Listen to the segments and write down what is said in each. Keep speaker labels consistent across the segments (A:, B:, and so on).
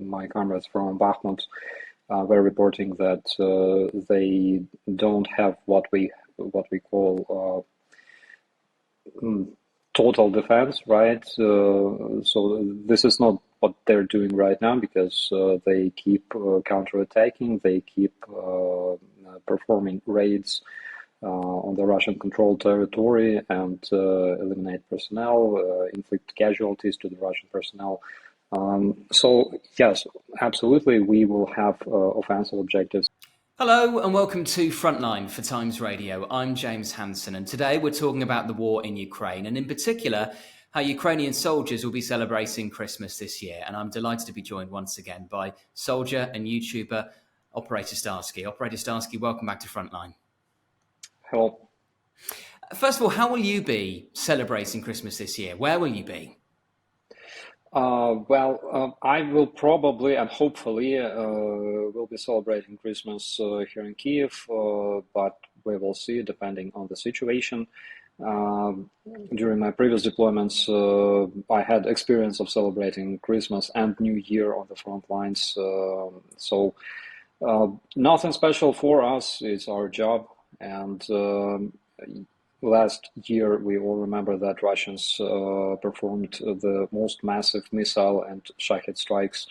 A: my comrades from Bakhmut were reporting that they don't have what we call total defense, right? So this is not what they're doing right now because they keep counterattacking, they keep performing raids on the Russian-controlled territory and eliminate personnel, inflict casualties to the Russian personnel. So yes, absolutely, we will have offensive objectives.
B: Hello and welcome to Frontline for Times Radio. I'm James Hansen and today we're talking about the war in Ukraine and in particular how Ukrainian soldiers will be celebrating Christmas this year. And I'm delighted to be joined once again by soldier and YouTuber Operator Starsky. Operator Starsky, welcome back to Frontline.
A: Hello.
B: First of all, how will you be celebrating Christmas this year? Where will you be?
A: I will probably and hopefully will be celebrating Christmas here in Kyiv, but we will see depending on the situation. During my previous deployments, I had experience of celebrating Christmas and New Year on the front lines. So nothing special for us. It's our job. And last year, we all remember that Russians performed the most massive missile and Shahed strikes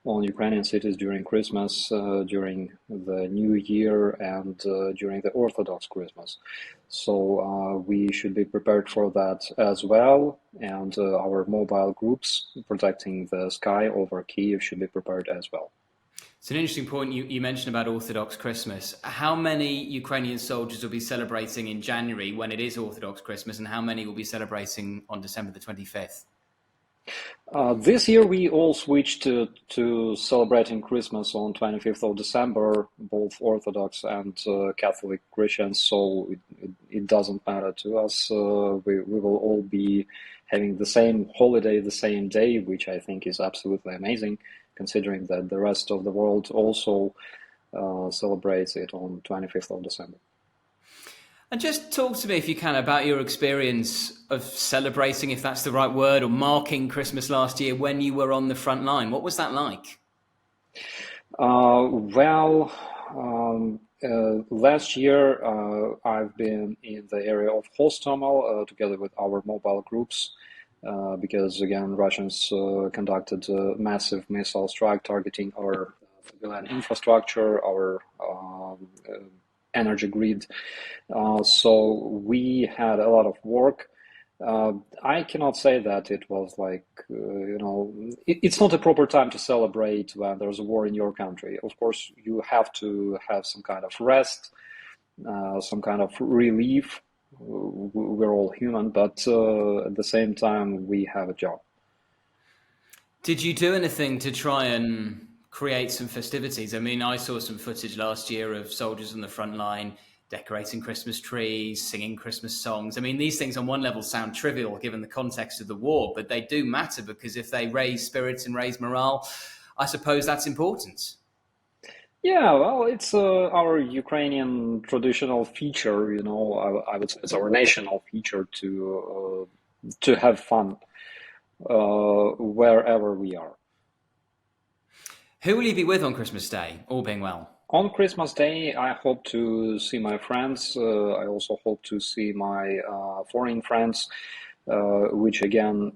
A: on Ukrainian cities during Christmas, during the New Year, and during the Orthodox Christmas. So we should be prepared for that as well. And our mobile groups protecting the sky over Kyiv should be prepared as well.
B: It's an interesting point you mentioned about Orthodox Christmas. How many Ukrainian soldiers will be celebrating in January when it is Orthodox Christmas, and how many will be celebrating on December the 25th?
A: This year we all switched to celebrating Christmas on 25th of December, both Orthodox and Catholic Christians, so it doesn't matter to us. We will all be having the same holiday, the same day, which I think is absolutely amazing, considering that the rest of the world also celebrates it on 25th of December.
B: And just talk to me, if you can, about your experience of celebrating, if that's the right word, or marking Christmas last year when you were on the front line. What was that like?
A: Last year I've been in the area of Hostomel together with our mobile groups because, again, Russians conducted a massive missile strike targeting our civilian infrastructure, our energy grid. So we had a lot of work. I cannot say that it was like, it's not a proper time to celebrate when there's a war in your country. Of course, you have to have some kind of rest, some kind of relief. We're all human, but at the same time, we have a job.
B: Did you do anything to try and create some festivities? I mean, I saw some footage last year of soldiers on the front line decorating Christmas trees, singing Christmas songs. I mean, these things on one level sound trivial given the context of the war, but they do matter because if they raise spirits and raise morale, I suppose that's important.
A: Yeah, well, it's our Ukrainian traditional feature, I would say it's our national feature to have fun wherever we are.
B: Who will you be with on Christmas Day, all being well?
A: On Christmas Day, I hope to see my friends. I also hope to see my foreign friends, which again,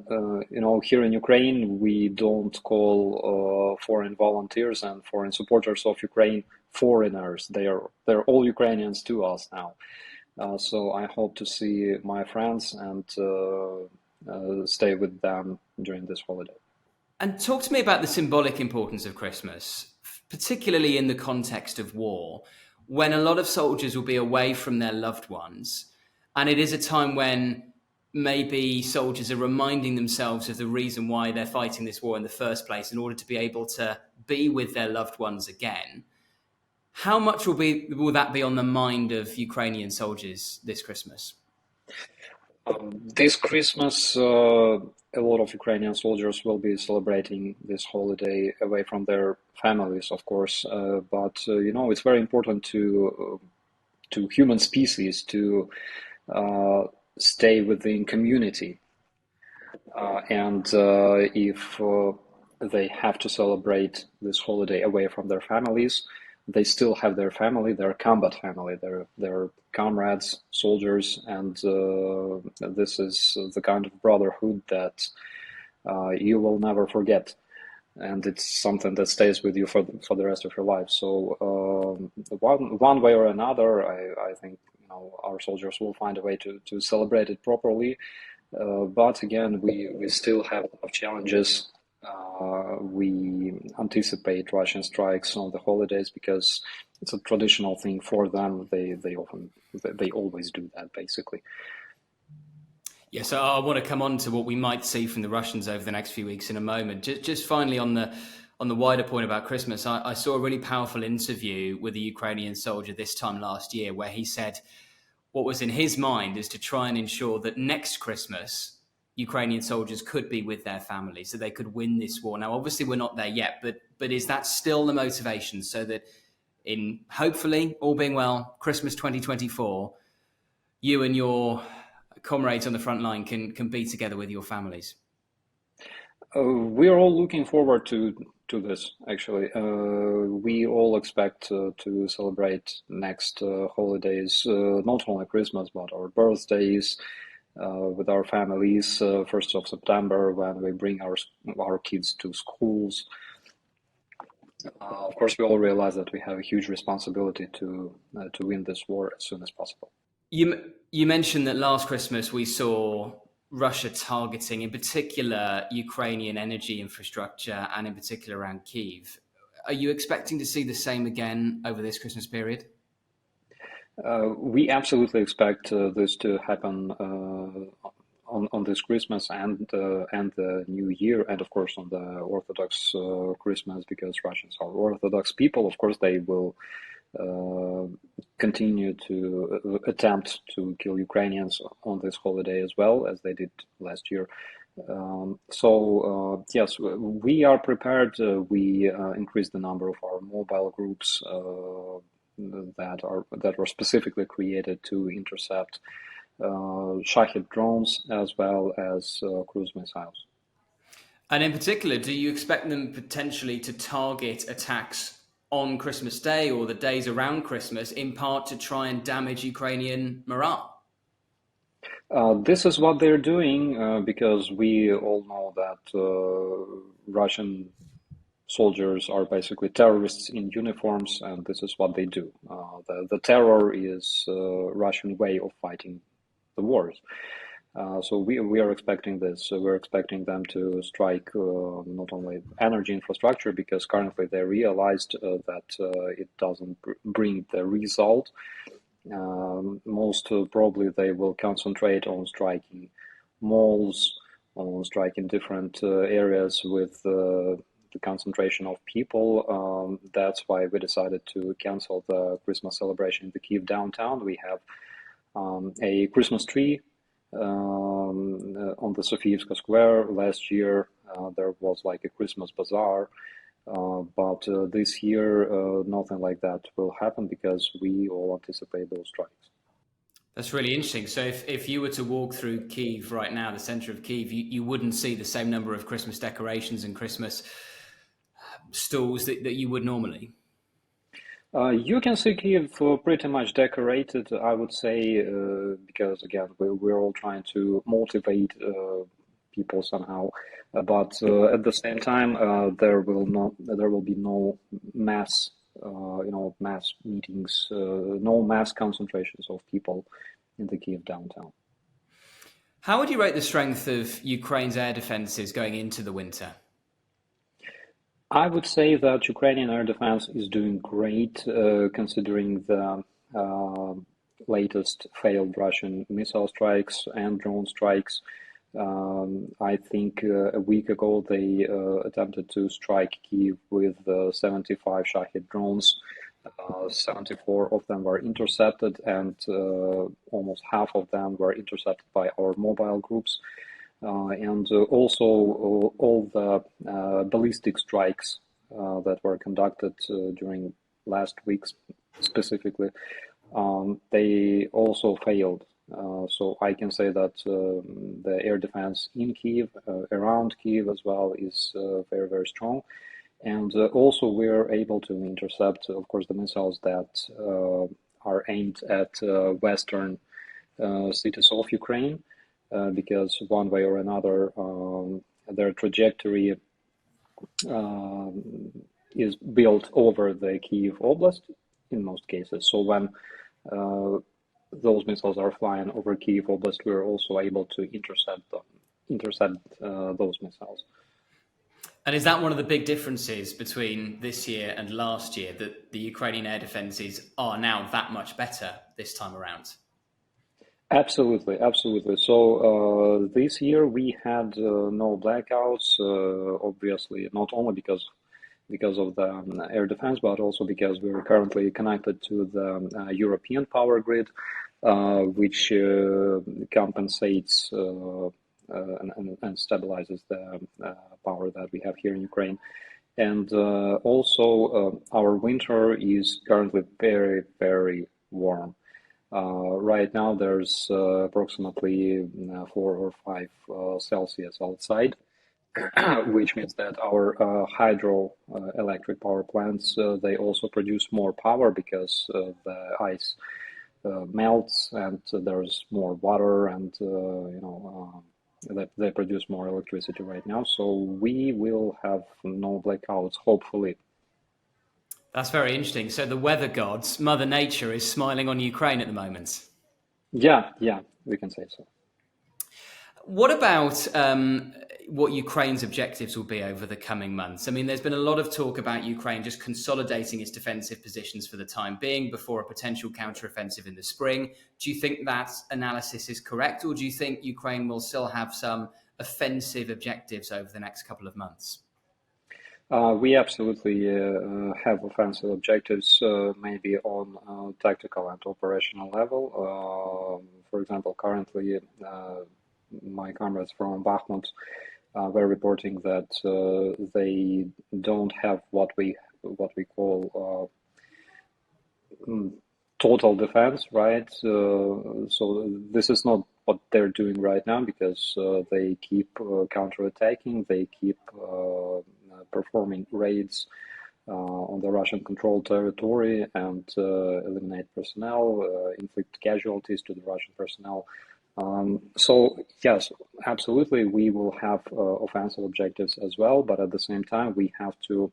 A: here in Ukraine, we don't call foreign volunteers and foreign supporters of Ukraine foreigners. They're all Ukrainians to us now. So I hope to see my friends and stay with them during this holiday.
B: And talk to me about the symbolic importance of Christmas, particularly in the context of war, when a lot of soldiers will be away from their loved ones. And it is a time when maybe soldiers are reminding themselves of the reason why they're fighting this war in the first place in order to be able to be with their loved ones again. How much will that be on the mind of Ukrainian soldiers this Christmas?
A: This Christmas, a lot of Ukrainian soldiers will be celebrating this holiday away from their families, of course. But it's very important to human species to stay within community. And if they have to celebrate this holiday away from their families. They still have their family, their combat family, their comrades, soldiers, and this is the kind of brotherhood that you will never forget, and it's something that stays with you for the rest of your life. So one way or another, I think our soldiers will find a way to celebrate it properly. But again, we still have a lot of challenges. We anticipate Russian strikes on the holidays because it's a traditional thing for them. They always do that, basically.
B: Yeah, so I want to come on to what we might see from the Russians over the next few weeks in a moment. Just finally on the wider point about Christmas, I saw a really powerful interview with a Ukrainian soldier this time last year where he said what was in his mind is to try and ensure that next Christmas Ukrainian soldiers could be with their families, so they could win this war. Now, obviously, we're not there yet, but is that still the motivation, so that in hopefully, all being well, Christmas 2024, you and your comrades on the front line can be together with your families?
A: We are all looking forward to this, actually. We all expect to celebrate next holidays, not only Christmas, but our birthdays, with our families, 1st of September, when we bring our kids to schools. Of course, we all realize that we have a huge responsibility to win this war as soon as possible.
B: You mentioned that last Christmas we saw Russia targeting, in particular, Ukrainian energy infrastructure, and in particular around Kyiv. Are you expecting to see the same again over this Christmas period?
A: We absolutely expect this to happen on this Christmas and the New Year, and of course on the Orthodox Christmas, because Russians are Orthodox people. Of course, they will continue to attempt to kill Ukrainians on this holiday as well, as they did last year. Yes, we are prepared. We increased the number of our mobile groups that were specifically created to intercept Shahed drones as well as cruise missiles.
B: And in particular, do you expect them potentially to target attacks on Christmas Day or the days around Christmas, in part to try and damage Ukrainian morale?
A: This is what they're doing because we all know that Russian soldiers are basically terrorists in uniforms, and this is what they do. The terror is Russian way of fighting the wars. So we are expecting this. So we're expecting them to strike not only energy infrastructure, because currently they realized that it doesn't bring the result. Most probably they will concentrate on striking malls, on striking different areas with the concentration of people. That's why we decided to cancel the Christmas celebration in the Kyiv downtown. We have a Christmas tree on the Sofiivska Square. Last year there was like a Christmas bazaar, but this year nothing like that will happen because we all anticipate those strikes.
B: That's really interesting. So if you were to walk through Kyiv right now, the center of Kyiv, you wouldn't see the same number of Christmas decorations and Christmas stalls that you would normally?
A: You can see Kyiv pretty much decorated, I would say, because again, we're all trying to motivate people somehow. But at the same time, there will be no mass, mass meetings, no mass concentrations of people in the Kyiv downtown.
B: How would you rate the strength of Ukraine's air defenses going into the winter?
A: I would say that Ukrainian air defense is doing great, considering the latest failed Russian missile strikes and drone strikes. I think a week ago they attempted to strike Kyiv with 75 Shahed drones. 74 of them were intercepted, and almost half of them were intercepted by our mobile groups. And also all the ballistic strikes that were conducted during last weeks specifically, they also failed. So I can say that the air defense in Kyiv, around Kyiv as well, is very, very strong. And also we're able to intercept, of course, the missiles that are aimed at western cities of Ukraine, because one way or another, their trajectory is built over the Kyiv Oblast in most cases. So when those missiles are flying over Kyiv Oblast, we're also able to intercept those missiles.
B: And is that one of the big differences between this year and last year, that the Ukrainian air defenses are now that much better this time around?
A: Absolutely, absolutely. So this year we had no blackouts, obviously, not only because of the air defense, but also because we are currently connected to the European power grid, which compensates and stabilizes the power that we have here in Ukraine. And also, our winter is currently very, very warm. Right now, there's approximately 4 or 5 Celsius outside, which means that our hydroelectric power plants, they also produce more power because the ice melts and there's more water, and they produce more electricity right now. So we will have no blackouts, hopefully.
B: That's very interesting. So the weather gods, Mother Nature, is smiling on Ukraine at the moment.
A: Yeah, we can say so.
B: What about what Ukraine's objectives will be over the coming months? I mean, there's been a lot of talk about Ukraine just consolidating its defensive positions for the time being before a potential counteroffensive in the spring. Do you think that analysis is correct, or do you think Ukraine will still have some offensive objectives over the next couple of months?
A: We absolutely have offensive objectives, maybe on tactical and operational level. For example, currently, my comrades from Bakhmut were reporting that they don't have what we call total defense, right? So this is not what they're doing right now, because they keep counterattacking, they keep performing raids on the Russian-controlled territory and eliminate personnel, inflict casualties to the Russian personnel. So yes, absolutely, we will have offensive objectives as well, but at the same time, we have to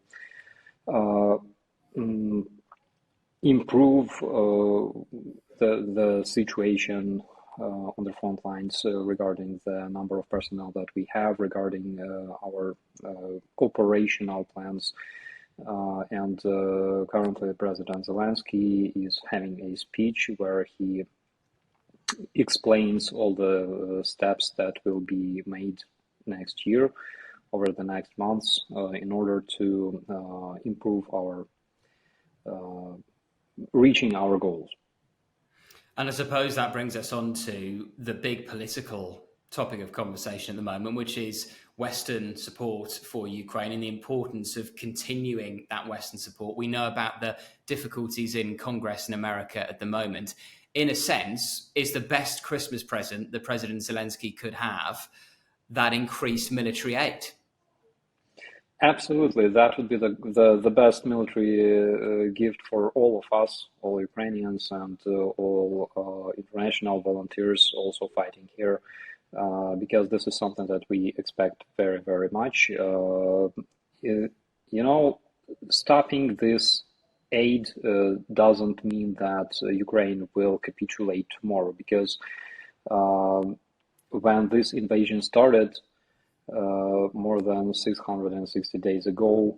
A: improve the situation on the front lines regarding the number of personnel that we have, regarding our operational plans. And currently, President Zelensky is having a speech where he explains all the steps that will be made next year, over the next months, in order to improve our reaching our goals.
B: And I suppose that brings us on to the big political topic of conversation at the moment, which is Western support for Ukraine and the importance of continuing that Western support. We know about the difficulties in Congress in America at the moment. In a sense, is the best Christmas present that President Zelensky could have that increased military aid?
A: Absolutely, that would be the best military gift for all of us, all Ukrainians, and all international volunteers also fighting here, because this is something that we expect very, very much. Stopping this aid doesn't mean that Ukraine will capitulate tomorrow, because when this invasion started, more than 660 days ago,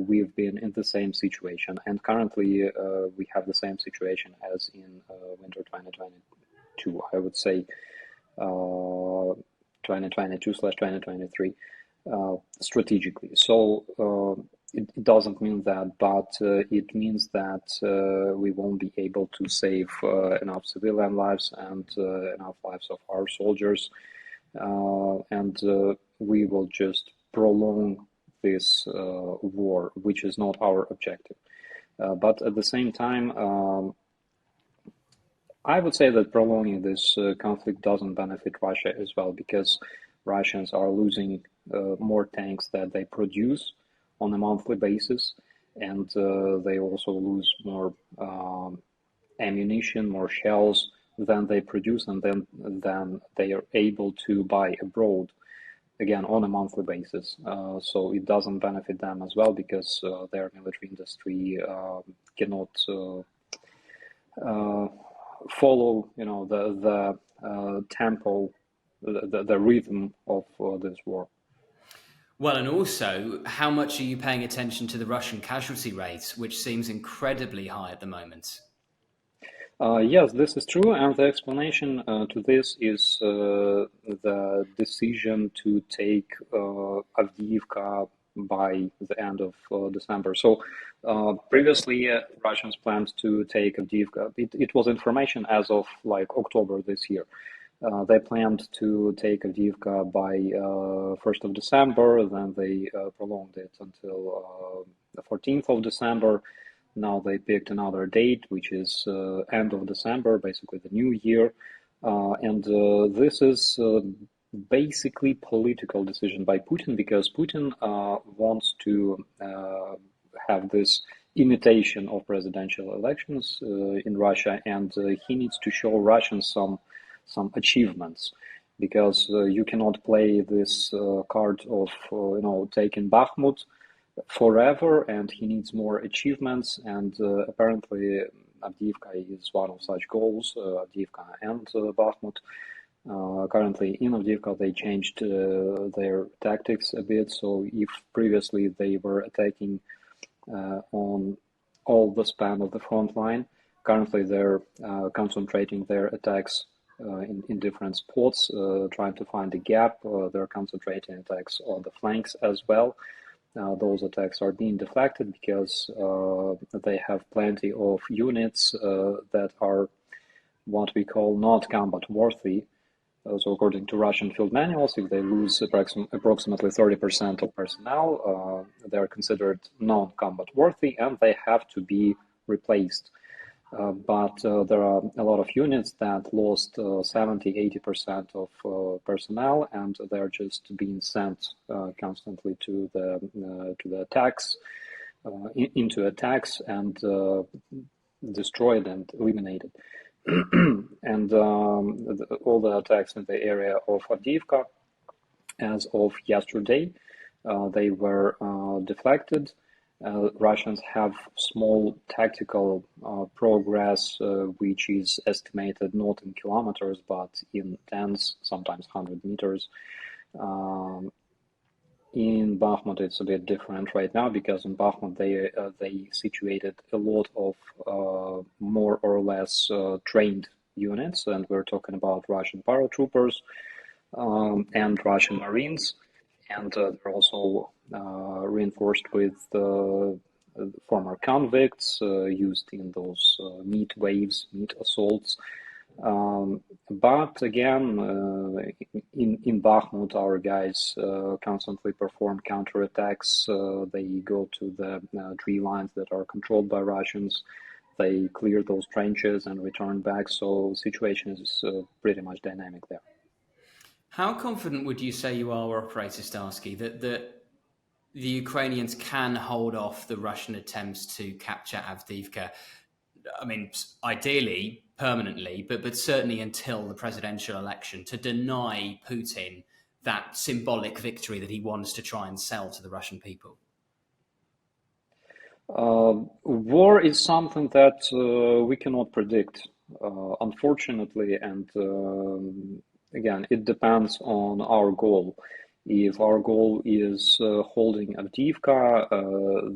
A: we've been in the same situation, and currently we have the same situation as in winter 2022, I would say 2022/2023, strategically. So it doesn't mean that, but it means that we won't be able to save enough civilian lives and enough lives of our soldiers, and we will just prolong this war, which is not our objective. But at the same time, I would say that prolonging this conflict doesn't benefit Russia as well because Russians are losing more tanks that they produce on a monthly basis, and they also lose more ammunition, more shells than they produce, and then they are able to buy abroad again on a monthly basis. So it doesn't benefit them as well because their military industry cannot follow, the tempo, the rhythm of this war.
B: Well, and also, how much are you paying attention to the Russian casualty rate, which seems incredibly high at the moment?
A: Yes, this is true, and the explanation to this is the decision to take Avdiivka by the end of December. So previously, Russians planned to take Avdiivka. It was information as of like October this year. They planned to take Avdiivka by 1st of December, then they prolonged it until the 14th of December. Now they picked another date, which is end of December, basically the new year. And this is basically political decision by Putin because Putin wants to have this imitation of presidential elections in Russia, and he needs to show Russians some achievements because you cannot play this card of taking Bakhmut forever, and he needs more achievements, and apparently Avdiivka is one of such goals, Avdiivka and Bakhmut. Currently in Avdiivka they changed their tactics a bit, so if previously they were attacking on all the span of the front line, currently they're concentrating their attacks in different spots, trying to find a gap. They're concentrating attacks on the flanks as well. Those attacks are being deflected because they have plenty of units that are what we call not combat worthy. So according to Russian field manuals, if they lose approximately 30% of personnel, they are considered non-combat worthy and they have to be replaced. But there are a lot of units that lost 70-80% of personnel, and they're just being sent constantly to the attacks, into attacks, and destroyed and eliminated. And all the attacks in the area of Avdiivka, as of yesterday, they were deflected. Russians have small tactical progress, which is estimated not in kilometers, but in tens, sometimes 100 meters. In Bakhmut, it's a bit different right now because in Bakhmut they situated a lot of more or less trained units, and we're talking about Russian paratroopers and Russian Marines. And they're also reinforced with former convicts used in those meat waves, meat assaults. But again, in Bakhmut, our guys constantly perform counterattacks. They go to the tree lines that are controlled by Russians. They clear those trenches and return back. So the situation is pretty much dynamic there.
B: How confident would you say you are, Operator Starsky, that the Ukrainians can hold off the Russian attempts to capture Avdiivka? I mean, ideally, permanently, but certainly until the presidential election, to deny Putin that symbolic victory that he wants to try and sell to the Russian people?
A: War is something that we cannot predict, unfortunately, and again, it depends on our goal. If our goal is holding Avdiivka,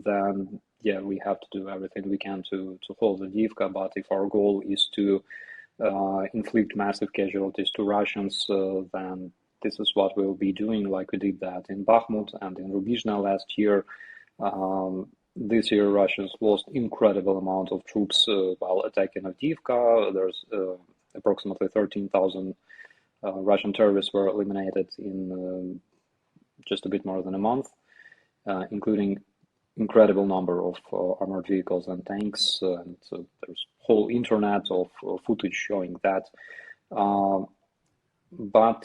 A: then yeah, we have to do everything we can to hold Avdiivka. But if our goal is to inflict massive casualties to Russians, then this is what we'll be doing, like we did that in Bakhmut and in Rubizhne last year. This year, Russians lost incredible amount of troops while attacking Avdiivka. There's approximately 13,000 Russian terrorists were eliminated in just a bit more than a month, including incredible number of armored vehicles and tanks, and there's whole internet of footage showing that. But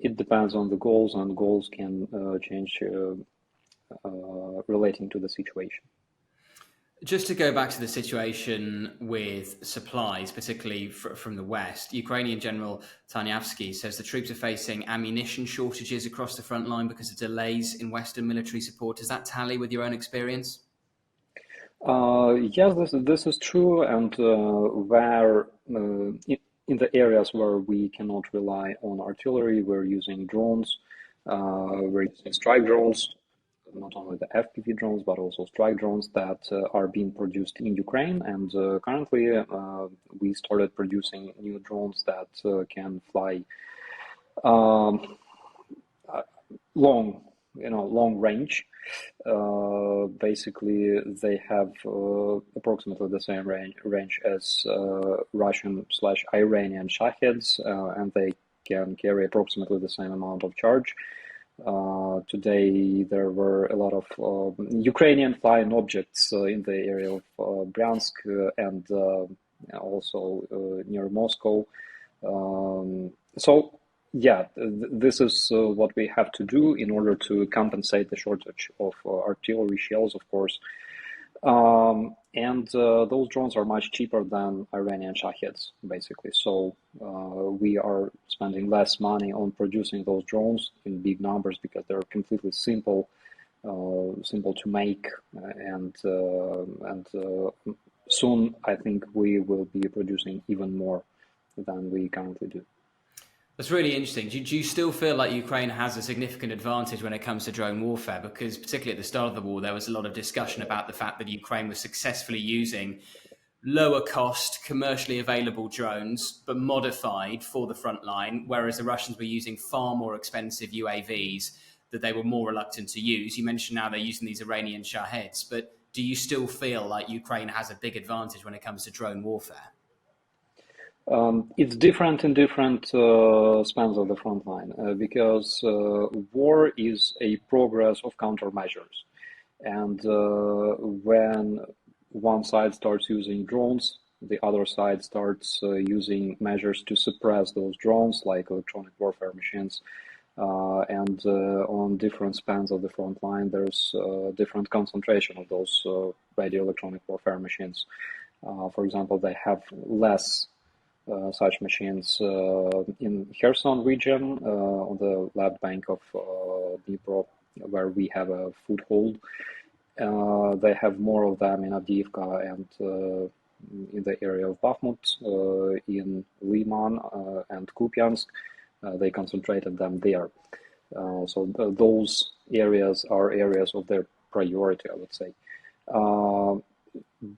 A: it depends on the goals, and goals can change relating to the situation.
B: Just to go back to the situation with supplies, particularly from the West, Ukrainian General Tanyavsky says the troops are facing ammunition shortages across the front line because of delays in Western military support. Does that tally with your own experience?
A: Yes, this is true, and where in the areas where we cannot rely on artillery, we're using drones. We're using strike drones, not only the FPV drones, but also strike drones that are being produced in Ukraine. And currently, we started producing new drones that can fly long range. Basically, they have approximately the same range as Russian/Iranian Shaheds, and they can carry approximately the same amount of charge. Today, there were a lot of Ukrainian flying objects in the area of Bryansk and also near Moscow. So, yeah, this is what we have to do in order to compensate the shortage of artillery shells, of course. And those drones are much cheaper than Iranian Shaheds, basically. So we are spending less money on producing those drones in big numbers because they're completely simple to make, and soon I think we will be producing even more than we currently do.
B: That's really interesting. Do you still feel like Ukraine has a significant advantage when it comes to drone warfare? Because particularly at the start of the war, there was a lot of discussion about the fact that Ukraine was successfully using lower cost, commercially available drones, but modified for the front line, whereas the Russians were using far more expensive UAVs that they were more reluctant to use. You mentioned now they're using these Iranian Shaheds, but do you still feel like Ukraine has a big advantage when it comes to drone warfare?
A: It's different in different spans of the front line because war is a progress of countermeasures. And when one side starts using drones, the other side starts using measures to suppress those drones, like electronic warfare machines. And on different spans of the front line, there's different concentration of those radio electronic warfare machines. For example, they have less such machines in Kherson region on the left bank of Dnipro, where we have a foothold. They have more of them in Avdiivka and in the area of Bakhmut, in Liman and Kupiansk. They concentrated them there. So those areas are areas of their priority, I would say.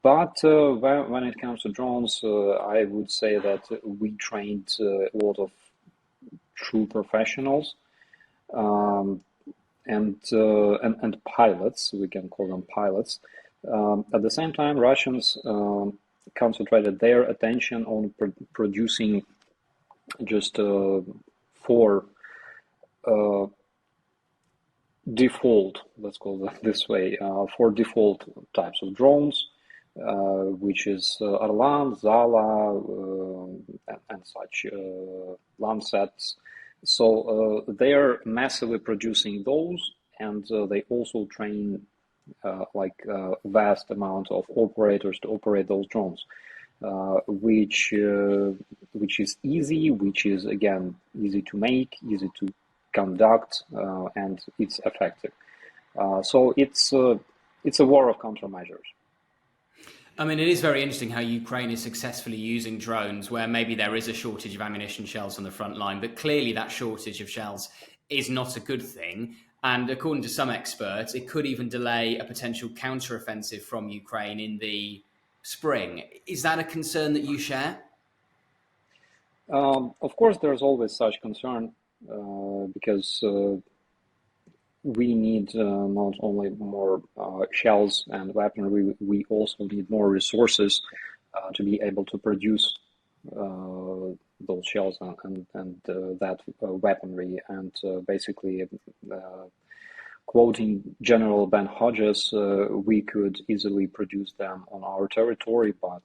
A: But when it comes to drones, I would say that we trained a lot of true professionals and pilots. We can call them pilots. At the same time, Russians concentrated their attention on producing just four default, let's call it this way, four default types of drones. Which is Orlan, Zala, and such, Lancets. So they're massively producing those, and they also train like a vast amount of operators to operate those drones, which is easy, which is again easy to make, easy to conduct, and it's effective. So it's a war of countermeasures.
B: I mean, it is very interesting how Ukraine is successfully using drones where maybe there is a shortage of ammunition shells on the front line, but clearly that shortage of shells is not a good thing. And according to some experts, it could even delay a potential counteroffensive from Ukraine in the spring. Is that a concern that you share?
A: Of course, there's always such concern because we need not only more shells and weaponry, we also need more resources to be able to produce those shells and that weaponry. And basically, quoting General Ben Hodges, we could easily produce them on our territory, but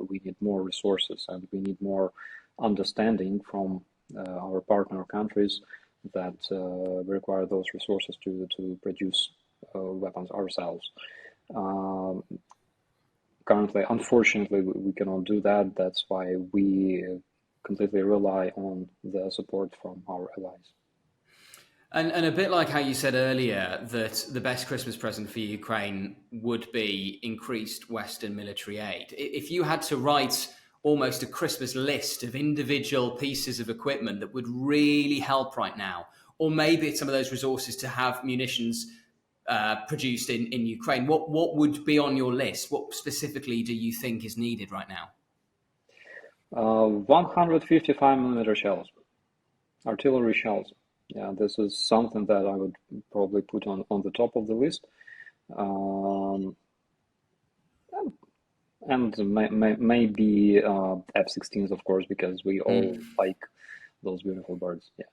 A: we need more resources and we need more understanding from our partner countries that require those resources to produce weapons ourselves. Currently, unfortunately, we cannot do that. That's why we completely rely on the support from our allies.
B: And a bit like how you said earlier that the best Christmas present for Ukraine would be increased Western military aid. If you had to write almost a Christmas list of individual pieces of equipment that would really help right now, or maybe it's some of those resources to have munitions produced in Ukraine, what would be on your list? What specifically do you think is needed right now?
A: 155 millimeter shells, artillery shells. Yeah, this is something that I would probably put on the top of the list. And maybe F-16s, of course, because we all like those beautiful birds. Yeah.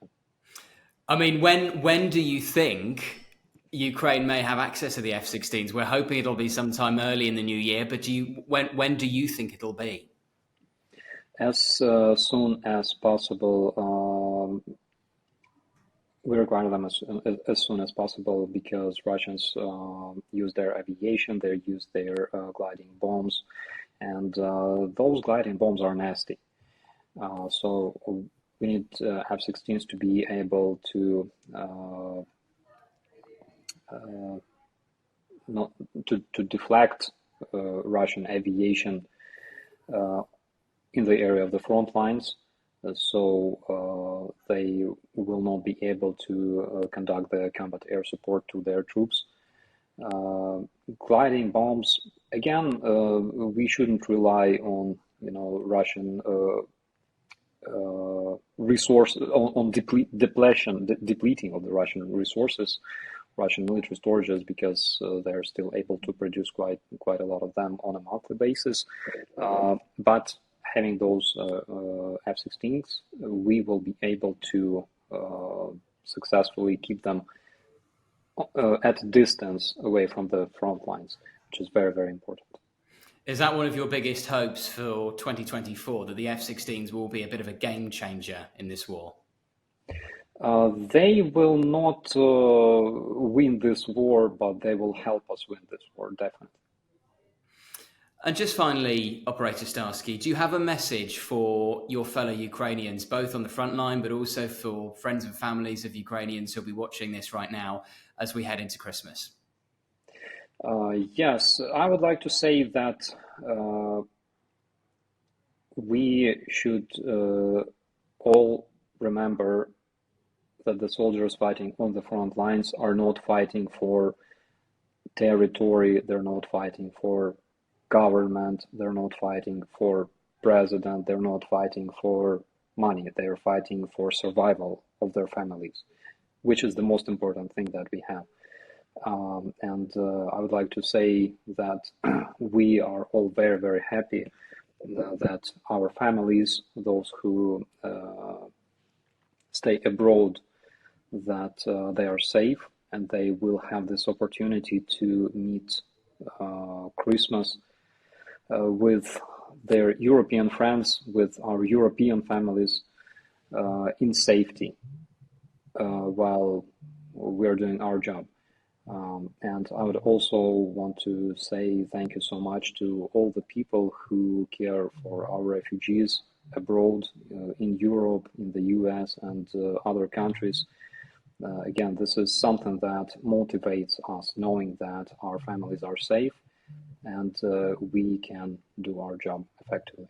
B: I mean, when do you think Ukraine may have access to the F-16s? We're hoping it'll be sometime early in the new year, but when do you think it'll be?
A: As soon as possible. We require them as soon as possible because Russians use their aviation, they use their gliding bombs, and those gliding bombs are nasty. So we need F-16s to be able to not to deflect Russian aviation in the area of the front lines. So they will not be able to conduct the combat air support to their troops. Gliding bombs, again, we shouldn't rely on Russian resource on depleting of the Russian resources, Russian military storages, because they're still able to produce quite a lot of them on a monthly basis, but having those F-16s, we will be able to successfully keep them at a distance away from the front lines, which is very, very important.
B: Is that one of your biggest hopes for 2024, that the F-16s will be a bit of a game changer in this war?
A: They will not win this war, but they will help us win this war, definitely.
B: And just finally, Operator Starsky, do you have a message for your fellow Ukrainians, both on the front line, but also for friends and families of Ukrainians who'll be watching this right now as we head into Christmas?
A: Yes, I would like to say that we should all remember that the soldiers fighting on the front lines are not fighting for territory, they're not fighting for government, they're not fighting for president, they're not fighting for money, they're fighting for survival of their families, which is the most important thing that we have. And I would like to say that we are all very, very happy that our families, those who stay abroad, that they are safe and they will have this opportunity to meet Christmas with their European friends, with our European families in safety while we're doing our job. And I would also want to say thank you so much to all the people who care for our refugees abroad, in Europe, in the US, and other countries. Again, this is something that motivates us, knowing that our families are safe and we can do our job effectively.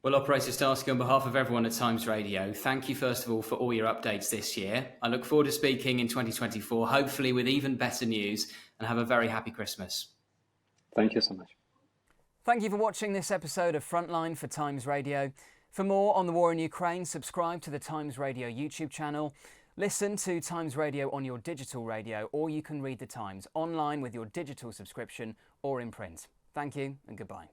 B: Well, Operator Starsky, on behalf of everyone at Times Radio, thank you first of all for all your updates this year. I look forward to speaking in 2024, hopefully with even better news, and have a very happy Christmas.
A: Thank you so much.
C: Thank you for watching this episode of Frontline for Times Radio. For more on the war in Ukraine, subscribe to the Times Radio YouTube channel, listen to Times Radio on your digital radio, or you can read the Times online with your digital subscription or in print. Thank you and goodbye.